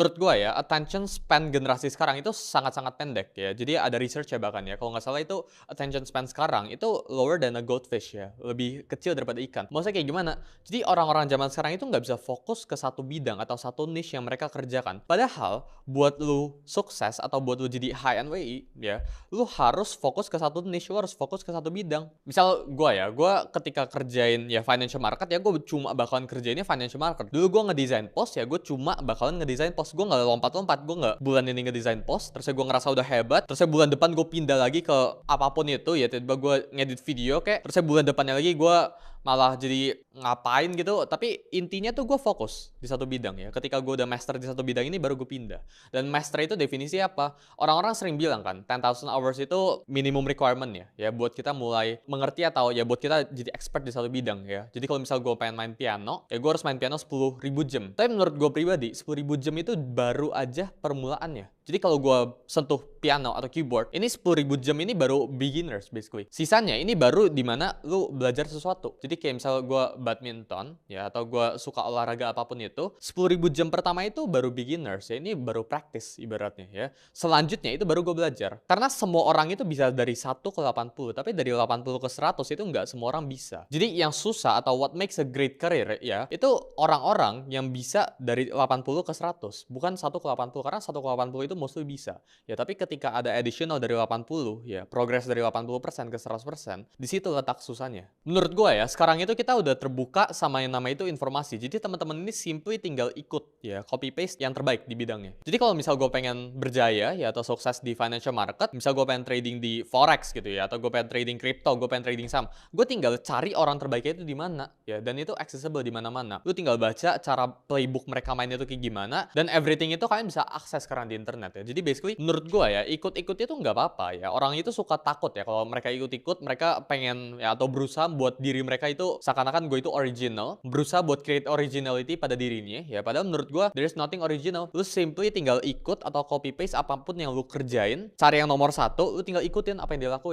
Menurut gua ya, attention span generasi sekarang itu sangat-sangat pendek ya. Jadi ada research ya bahkan ya, kalau nggak salah itu attention span sekarang itu lower than a goldfish ya, lebih kecil daripada ikan. Maksudnya kayak gimana? Jadi orang-orang zaman sekarang itu nggak bisa fokus ke satu bidang atau satu niche yang mereka kerjakan. Padahal buat lu sukses atau buat lu jadi high NWI ya, lu harus fokus ke satu niche, lu harus fokus ke satu bidang. Misal gua ya, gua ketika kerjain ya financial market ya, gua cuma bakalan kerjainnya financial market. Dulu gua ngedesain post ya, gue cuma bakalan ngedesain post. Gue nggak lompat-lompat, gue nggak bulan ini ngedesain post, terusnya gue ngerasa udah hebat, terusnya bulan depan gue pindah lagi ke apapun itu ya, tiba-tiba gue ngedit video kayak, terusnya bulan depannya lagi gue malah jadi ngapain gitu. Tapi intinya tuh gue fokus di satu bidang ya. Ketika gue udah master di satu bidang ini baru gue pindah. Dan master itu definisi apa? Orang-orang sering bilang kan 10,000 hours itu minimum requirement ya buat kita mulai mengerti atau ya buat kita jadi expert di satu bidang ya. Jadi kalau misal gue pengen main piano ya gue harus main piano 10.000 jam. Tapi menurut gue pribadi 10.000 jam itu baru aja permulaannya. Jadi kalau gue sentuh piano atau keyboard, ini 10.000 jam ini baru beginners basically. Sisanya ini baru dimana lu belajar sesuatu. Jadi kayak misal gue badminton ya, atau gue suka olahraga apapun itu, 10.000 jam pertama itu baru beginners ya, ini baru practice ibaratnya ya. Selanjutnya itu baru gue belajar. Karena semua orang itu bisa dari 1 ke 80, tapi dari 80 ke 100 itu nggak semua orang bisa. Jadi yang susah atau what makes a great career ya, itu orang-orang yang bisa dari 80 ke 100, bukan 1 ke 80, karena 1 ke 80 itu mostly bisa. Ya, tapi ketika ada additional dari 80 ya, progress dari 80% ke 100%, di situ letak susahnya. Menurut gue ya, sekarang itu kita udah terbuka sama yang nama itu informasi. Jadi teman-teman ini simply tinggal ikut ya, copy paste yang terbaik di bidangnya. Jadi kalau misal gue pengen berjaya ya atau sukses di financial market, misal gue pengen trading di forex gitu ya, atau gue pengen trading crypto, gue pengen trading saham, gue tinggal cari orang terbaiknya itu di mana ya, dan itu accessible di mana-mana. Lu tinggal baca cara playbook mereka main itu kayak gimana, dan everything itu kalian bisa akses sekarang di internet ya. Jadi basically menurut gue ya, ikut-ikut itu nggak apa-apa ya. Orang itu suka takut ya kalau mereka ikut-ikut, mereka pengen ya atau berusaha buat diri mereka itu seakan-akan gue itu original, berusaha buat create originality pada dirinya ya. Padahal menurut gue there is nothing original. Lu simply tinggal ikut atau copy paste apapun yang lu kerjain, cari yang nomor satu, lu tinggal ikutin apa yang dia lakuin.